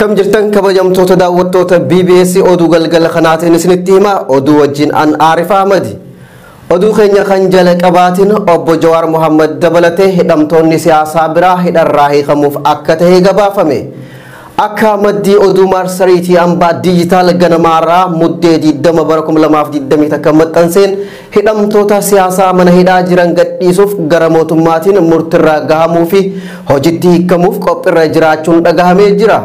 Akkam jirtan kabajamtoota daawwattoota BBS oduu galgala kanaatiin isinitti hima oduu wajjin an Arif Ahmadi. Oduu keenya kan jala qabaatiin obbo Jawaar Mohammad dabalatee hidhamtoonni siyaasaa biraa hidharraa hiikamuuf akka ta'e gabaafame. Akka maddii oduu marsariitii hambaa diijitaal ganamaarraa muddee 20 bara 2020 akka maxxanseen hidhamtoota siyaasaa mana hidhaa jiran gadhiisuuf gara mootummaatiin murtiirra gahamuu fi hojiitti hiikamuuf qophiirra jiraachuun dhagahamee jira.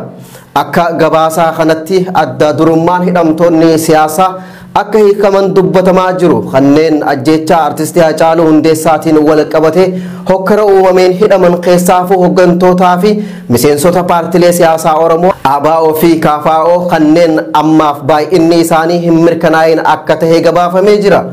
Akka gabaasaa kanatti adda durummaan hidhamtoonni siyaasaa akka hiikaman dubbatamaa jiru kanneen ajjeechaa artistii Hacaaluu Hundeessaatiin wal qabate hokkara uumameen hidhaman keessaafuu hoggantootaa fi miseensota paartilee siyaasaa Oromoo ABO fi KFO kanneen ammaaf baay'inni isaanii hin mirkanaa'in akka ta'e gabaafamee jira.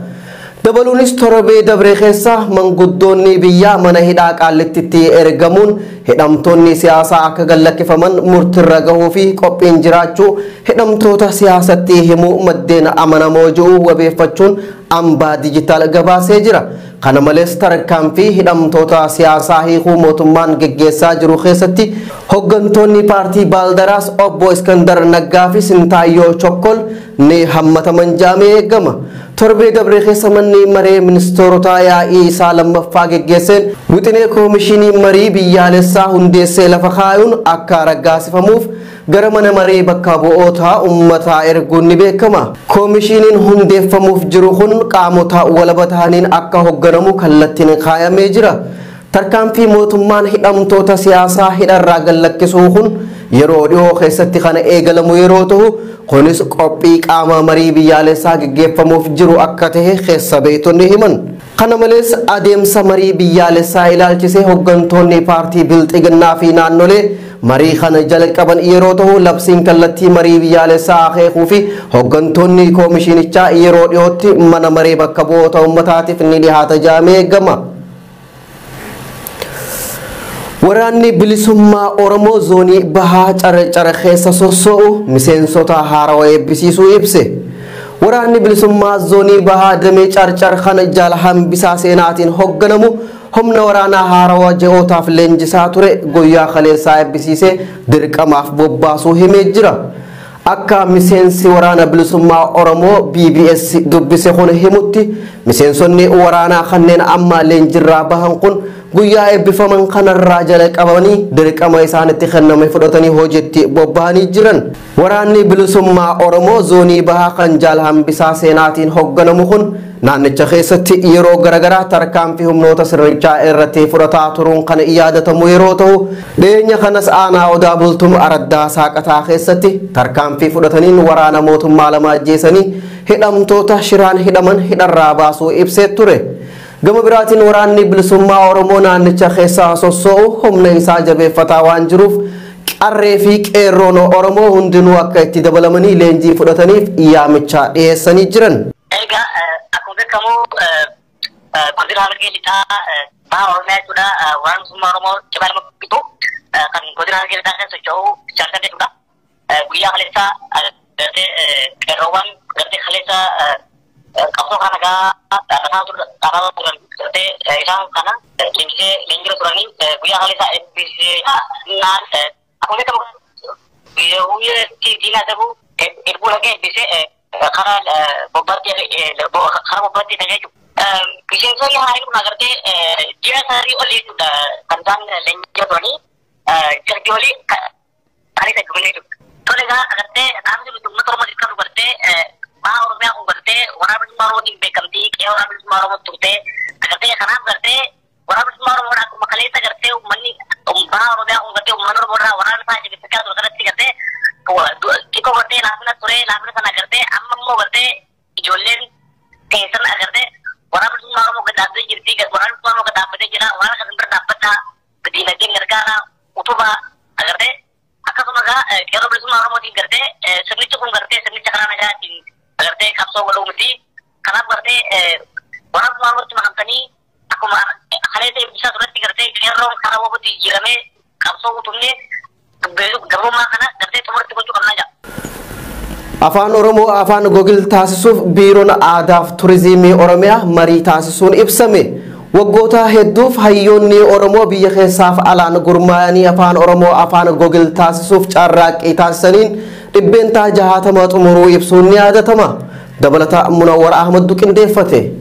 Dabaluunis torbee dabree keessa manguddoonni biyyaa mana hidhaa Qaallittiitti ergamuun hidhamtoonni siyaasaa akka gallakkifaman murtiirra gahuu fi qophiin jiraachuu hidhamtoota siyaasatti himuu maddeen amanamoo jiru wabeeffachuun hambaa diijitaal gabaasee jira. Kana malees tarkaanfii hidhamtoota siyaasaa hiikuu mootummaan geggeessaa jiru keessatti hoggantoonni paartii Baaldaraas obbo Iskandar Naggaa fi Sintaayyoo Chokkol ni hammataman jedhamee eegama. Torbee dabree keessa manni maree ministeerota yaa'ii isaa lammaffaa geggeesseen wixinee koomishinii marii biyyaalessaa hundeessee lafa kaayuun akka raggaasifamuuf gara mana maree bakka bu'oota uummataa erguun ni beekama. Koomishiniin hundeeffamuuf jiru kun qaamota walaba ta'aniin akka hoogganamu kallattiin kaayamee jira. Tarkaanfii mootummaan hidhamtoota siyaasaa hidharraa gallakkisuu kun yeroo dhiyoo keessatti kana eegalamu yeroo ta'u kunis qophii qaama marii biyyaalessaa geggeeffamuuf jiru akka ta'e keessa beektonni himan. Kana malees adeemsa marii biyyaalessaa ilaalchisee hoggantoonni paartii Bilxiginnaa fi naannolee marii kana jalqaban yeroo ta'u labsiin kallattii marii biyyaalessaa akeekuu fi hoggantoonni koomishinichaa yeroo dhiyootti mana maree bakka bu'oota uummataatiif ni dhiyaata jedhamee eegama. Waraanni bilisummaa Oromoo zoonii bahaa Carcar keessa sossoo'u miseensota haarawaa eebbisiisuu ibse. Waraanni bilisummaa zoonii bahaa damee Carcar kana Jaal Hambisaa Seenaatiin hoogganamu humna waraanaa haarawaa je'ootaaf leenjisaa ture guyyaa kaleessaa eebbisiisee dirqamaaf bobbaasuu himee jira. Akka miseensi waraana bilisummaa Oromoo BBS dubbise kun himutti miseensonni waraanaa kanneen amma leenjirraa bahan kun guyyaa eebbifaman kanarraa jalqabanii dirqama isaanitti kenname fudhatanii hojiitti bobba'anii jiran. Waraanni bilisummaa Oromoo zoonii bahaa kan Jaal Hambisaa Seenaatiin hoogganamu kun naannicha keessatti yeroo garagaraa tarkaanfii humnoota sirnichaa irratti fudhataa turuun kan yaadatamu yeroo ta'u dhiyeenya kanas aanaa Odaa Bultum Araddaa Saaqataa keessatti tarkaanfii fudhataniin waraana mootummaa lama ajjeesanii hidhamtoota shiraan hidhaman hidharraa baasuu ibsee ture. Gama biraatiin waraanni bilisummaa Oromoo naannicha keessaa sossoo'u humna isaa jabeeffataa waan jiruuf qarree fi qeerroon Oromoo hundinuu akka itti dabalamanii leenjii fudhataniif yaamicha dhiyeessanii jiran. Akkuma beekamu godina Harargee lixaa baha Oromiyaa jechuudha. Waraanni bilisummaa Oromoo cibaa lama bitu kan godina Harargee lixaa keessa socho'u Jaarsaa jechuudha. Guyyaa kaleessaa gartee qeerroowwan gartee kaleessaa qabsoo kana dhaabaa turan gartee isaan kana leenjira turanii guyyaa kaleessaa eebbisee akkuma beekamu guyyaa diinaa ta'uu erbuu lagee eebbisee karaa bobbaatti ta'ee jiru. Miseensonni haarii kun agartee ji'a saarii olii jechuudha kan isaan leenjira turanii jirbii olii kan isa gumanii jiru. Tole egaa agartee dhaabni uummata Oromoo dirqama dubartee baha Oromiyaa kun gartee waraana bilisummaa Oromootiin beekamtii qe'ee waraana bilisummaa Oromoo turtee agartee kanaaf gartee waraana bilisummaa Oromoo akkuma kaleessa gartee uummanni baha Oromiyaa kun gartee uummanni Oromoo irraa waraana isaa jabeeffachaa ture kanatti gartee xiqqoo gartee laafina ture laafina sana gartee amma immoo gartee ijoolleen teessan agartee waraana bilisummaa Oromoo gad dhaabbatee jirti waraana bilisummaa Oromoo gad dhaabbatee jira waraana kan bira dhaabbata diinagdeen gargaara utubaa agartee akkasuma egaa qeerroo bilisummaa Oromootiin gartee sirnichi kun gartee sirnicha karaa nagaatiin gartee qabsoo godhuu miti. Kanaaf gartee waraana bilisummaa Oromootti makamtanii akkuma kaleessa eebbisaa turetti gartee qeerroon karaa wabootti jijjiiramee qabsoo utubnee garbummaa kana gartee xumurratti gochuu qabnaa jira. Afaan Oromoo afaan gogil taasisuuf biiroon aadaa fi turizimii Oromiyaa marii taasisuun ibsame. waggoota hedduuf hayyoonni Oromoo biyya keessaaf alaan gurmaa'anii afaan Oromoo afaan Google taasisuuf carraaqqii taasisaniin dhibbeentaa 60 xumuruu ibsuun ni yaadatama. Dabalata Munawwar Ahmad qindeeffate.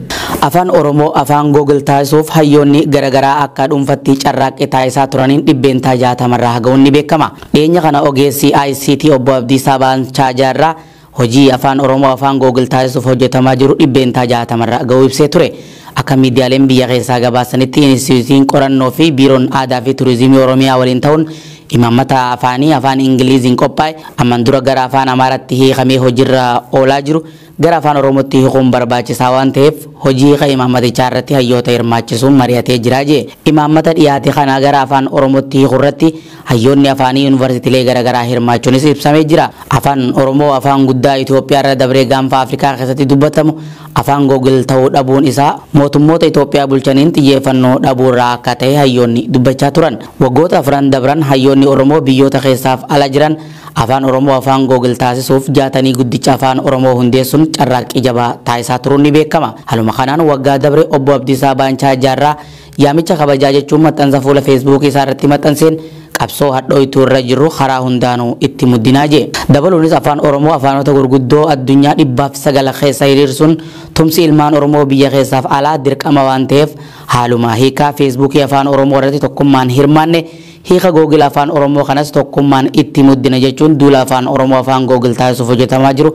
Afaan Oromoo afaan Google taasisuuf hayyoonni garagaraa akka dhuunfatti carraaqqii taasisaa turaniin dhibbeentaa 60 irraa hagahuun ni beekama. Dhiyeenya kana ogeessi ICT obbo Abdiisaa Baancaajaarraa hojii afaan Oromoo afaan Google taasisuuf hojjetamaa jiru dhibbeentaa 60 irraa gahuu ibsee ture. Akka miidiyaaleen biyya keessaa gabaasanitti Inistituutiin qorannoo fi biiroon aadaa fi turizimii Oromiyaa waliin ta'uun imaammata afaanii afaan Ingiliziin qophaa'e amman dura gara afaan Amaaraatti hiikamee hojiirra oolaa jiru gara afaan Oromootti hiikuun barbaachisaa waan ta'eef hojii hiika imaammatichaa irratti hayyoota hirmaachisuun mari'atee jira jee. Imaammata dhiyaate kana gara afaan Oromootti hiikuu irratti hayyoonni afaanii yuunivarsiitiilee garagaraa hirmaachuunis ibsamee jira. Afaan Oromoo afaan guddaa Itoophiyaa irra dabree gaanfa Afrikaa keessatti dubbatamu afaan Google ta'uu dhabuun isaa mootummoota Itoophiyaa bulchaniin xiyyeeffannoo dhabuurraa akka ta'e hayyoonni dubbachaa turan. Waggoota afran dabran hayyoonni Oromoo biyyoota keessaaf ala jiran afaan Oromoo afaan Google taasisuuf jaatanii guddicha afaan Oromoo hundeessuun carraaqqii jabaa taasisaa turuun ni beekama. Haluma kanaan waggaa dabre obbo Abdiisaa Baancaajaarraa yaamicha kabajaa jechuun maxxansa fuula Facebook isaa irratti maxxanseen qabsoo hadhooytuu irra jiru karaa hundaanuu itti muddinaa jee. Dabaluunis afaan Oromoo afaanota gurguddoo addunyaa 109 keessa hiriirsuun tumsi ilmaan Oromoo biyya keessaaf alaa dirqama waan ta'eef haaluma hiikaa Facebook afaan Oromoo irratti tokkummaan hirmaanne hiika Google afaan Oromoo kanas tokkummaan itti muddina jechuun duula afaan Oromoo afaan Google taasisuuf hojjetamaa jiru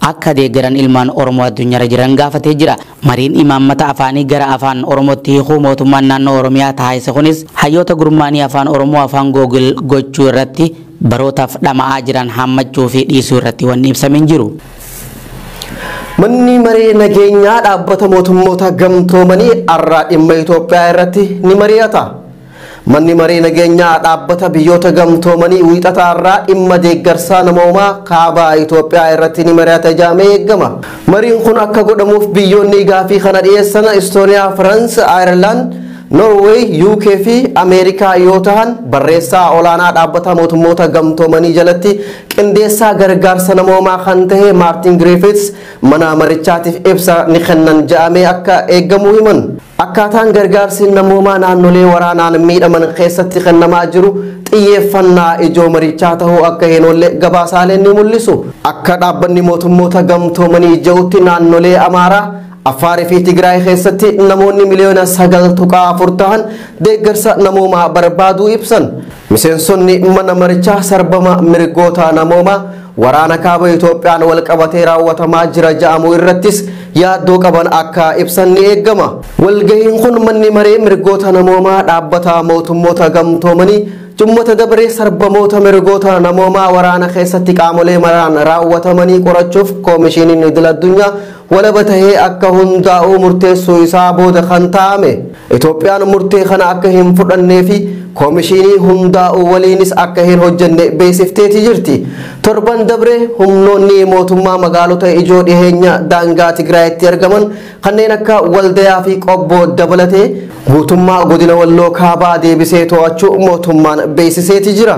akka deeggaran ilmaan Oromoo addunyaarra jiran gaafatee jira. Mariin imaammata afaanii gara afaan Oromootti hiikuu mootummaan naannoo Oromiyaa taasise kunis hayyoota gurmaanii afaan Oromoo afaan Google gochuu irratti barootaaf dhama'aa jiran hammachuu fi dhiisuu irratti wanni ibsamee jiru. Manni maree nageenyaa dhaabbata mootummoota gamtoomanii arraa dhimma Itoophiyaa irratti ni mari'ata. Manni maree nageenyaa dhaabbata biyyoota gamtoomanii wiixata irraa dhimma deeggarsa namoomaa kaabaa Itoophiyaa irratti ni mari'ata jedhamee eegama. Mariin kun akka godhamuuf biyyoonni gaafii kana dhiyeessan Estooniyaa, Firaans, Ayirlaand, Norway, UK fi Ameerikaa yoo ta'an barreessaa olaanaa dhaabbata mootummoota gamtoomanii jalatti qindeessaa gargaarsa namoomaa kan ta'e Maartin Griffiths mana marichaatiif ibsa ni kennan jedhamee akka eegamu himan. Akkaataan gargaarsi namoomaa naannolee waraanaan miidhaman keessatti kennamaa jiru xiyyeeffannaa ijoo marichaa ta'uu akka hin oolle gabaasaaleen ni mul'isu. Akka dhaabbanni mootummoota gamtoomanii jedhutti naannolee Amaaraa, Affaar fi Tigraay keessatti namoonni miliyoona 9.4 ta'an deeggarsa namoomaa barbaaduu ibsan. Miseensonni mana marichaa sarbama mirgoota namoomaa waraana kaaba Itoophiyaan wal qabatee raawwatamaa jira jedhamu irrattis yaaddoo qaban akka ibsan ni eegama. Walgahiin kun manni maree mirgoota namoomaa dhaabbata mootummoota gamtoomanii Jummata dabree sarbamoota mirgoota namoomaa waraana keessatti qaamolee maraan raawwatamanii qorachuuf koomishiniin idil-addunyaa walaba tahee akka hundaa'uu murteessuu isaa booda kan taa'ame. Itoophiyaan murtee kana akka hin fudhannee fi koomishinii hundaa'uu waliinis akka hin hojjenne beeksifteeti jirti. Torban dabree humnoonni mootummaa magaalota ijoo dhiheenya daangaa Tigraayitti argaman kanneen akka Waldayaa fi Qobboo dabalatee guutummaa godina Walloo kaabaa deebisee to'achuu mootummaan beeksiseeti jira.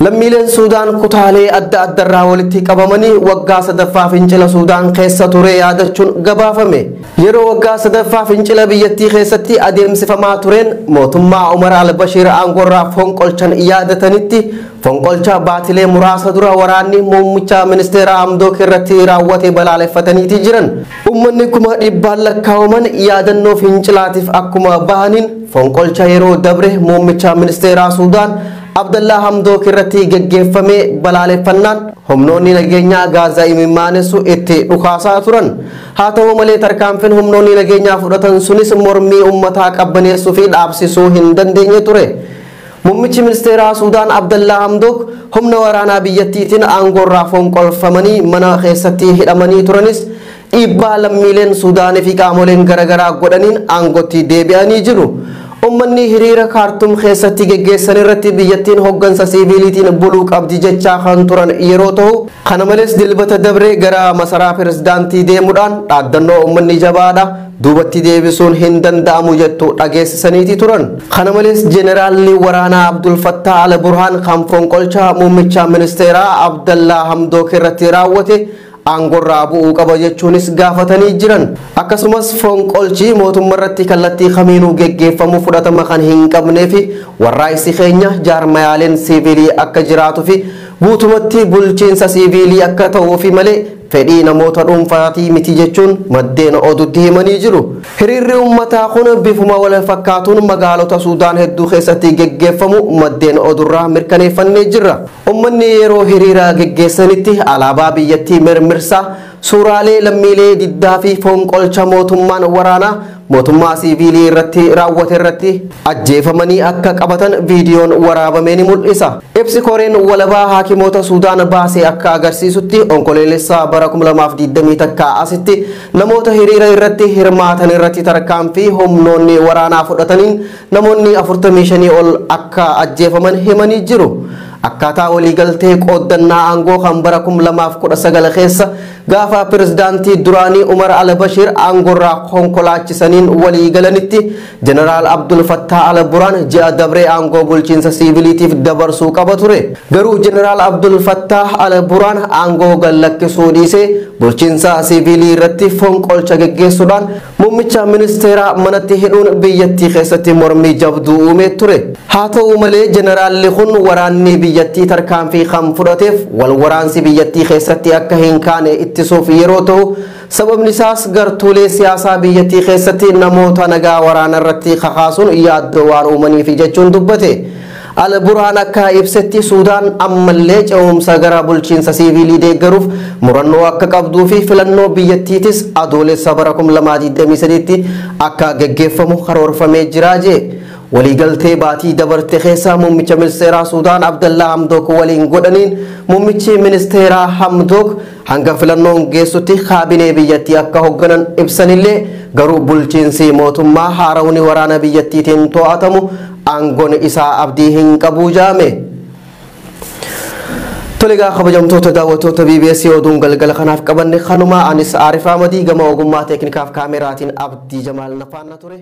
Lammiileen Suudaan kutaalee adda addaarraa walitti qabamanii waggaa sadaffaa fincila Suudaan keessa ture yaadachuun gabaafame. Yeroo waggaa sadaffaa fincila biyyattii keessatti adeemsifamaa tureen mootummaa Umar al-Bashir aangorraa fonqolchan yaadatanitti fonqolcha baatilee muraasa dura waraanni muummicha ministeera Hamdook irratti raawwate balaaleffataniiti jiran. Uummanni kuma dhibbaan lakkaa'aman yaadannoo fincilaatiif akkuma bahaniin fonqolcha yeroo dabre muummicha ministeera Suudaan Abdallah Hamdook irratti geggeeffamee balaaleffannaan humnoonni nageenyaa Gaazaa imimaanessu itti dhukaasaa turan. Haa ta'u malee tarkaanfiin humnoonni nageenyaa fudhatan sunis mormii uummataa qabbaneessuu fi dhaabsisuu hin dandeenye ture. Muummichi ministeeraa Suudaan Abdallah Hamdook humna waraanaa biyyattiitiin aangorraa fonqolfamanii mana keessatti hidhamanii turanis dhiibbaa lammiileen Suudaanii fi qaamoleen garagaraa godhaniin aangootti deebi'anii jiru. Uummanni hiriira Kaartum keessatti geggeessan irratti biyyattiin hoggansa siviilitiin buluu qabdi jechaa kan turan yeroo ta'u, kana malees dilbata dabree gara masaraa pirezidaantii deemuudhaan dhaaddannoo uummanni jabaadha duubatti deebisuun hin danda'amu jettu dhageessisaniiti turan. Kana malees Jeneraalli waraanaa Abdul Fattah al-Burhaan kan fonqolcha muummicha ministeeraa Abdallah Hamdook irratti raawwate aangorraa bu'uu qaba jechuunis gaafatanii jiran. Akkasumas fonqolchi mootummaarratti kallattii kamiinuu geggeeffamu fudhatama kan hin qabnee fi warraaqsi keenya jaarmayaaleen siivilii akka jiraatuu fi guutumatti bulchiinsa siivilii akka ta'uu fi malee fedhii namoota dhuunfaatii miti jechuun maddeen oduutti himanii jiru. Hiriirri uummataa kun bifuma wal fakkaatuun magaalota Suudaan hedduu keessatti geggeeffamu maddeen odurraa mirkaneeffannee jirra. Uummanni yeroo hiriira geggeessanitti alaabaa biyyattii mirmirsaa suuraalee lammiilee diddaa fi fonqolcha mootummaan waraanaa mootummaa siivilii irratti raawwate irratti ajjeefamanii akka qabatan viidiyoon waraabamee ni mul'isa. Ibsi koreen walabaa haakimoota Suudaan baasee akka agarsiisutti onkoloolessa bara 2020 takka asitti namoota hiriira irratti hirmaatan irratti tarkaanfii humnoonni waraanaa fudhataniin namoonni 45 ol akka ajjeefaman himanii jiru. Akkaataa waliigaltee qooddannaa aangoo kan bara 2019 keessa gaafa pirezidaantii duraanii Umar al-Bashir aangorraa konkolaachisaniin waliigalanitti Jeneraal Abdul Fattah al-Burhaan ji'a dabree aangoo bulchiinsa siiviliitiif dabarsuu qaba ture. Garuu Jeneraal Abdul Fattah al-Burhaan aangoo gallakkisuu dhiisee bulchiinsa siivilii irratti fonqolcha geggeessuudhaan muummicha ministeeraa manatti hidhuun biyyattii keessatti mormii jabduu uumee ture. Haa ta'u malee Jeneraalli kun waraanni biyyattii tarkaanfii kan fudhateef wal waraansi biyyattii keessatti akka hin kaane ittisuuf yeroo ta'u sababni isaas gartuulee siyaasaa biyyattii keessatti namoota nagaa waraana irratti kakaasuun yaaddoo waan uumaniif jechuun dubbate. Al-Burhaan akka ibsetti Suudaan ammallee ce'umsa gara bulchiinsa siivilii deeggaruuf murannoo akka qabduu fi filannoo biyyattiitis adoolessa bara 2023tti akka geggeeffamu karoorfamee jira jedhe. waliigaltee baatii dabarte keessa muummicha ministeeraa Suudaan Abdallaa Hamdok waliin godhaniin muummichi ministeeraa Hamdok hanga filannoon geessutti kaabinee biyyattii akka hoogganan ibsanillee garuu bulchiinsi mootummaa haarawni waraana biyyattiitiin to'atamu aangoon isaa abdii hin qabu jaame. Toligaa kabajamtoota daawwattoota BBS oduun galgala kanaaf qabanne kanuma anis Arif Ahmadi gama ogummaa teeknikaaf kaameraatiin Abdii Jamaal nafaana ture.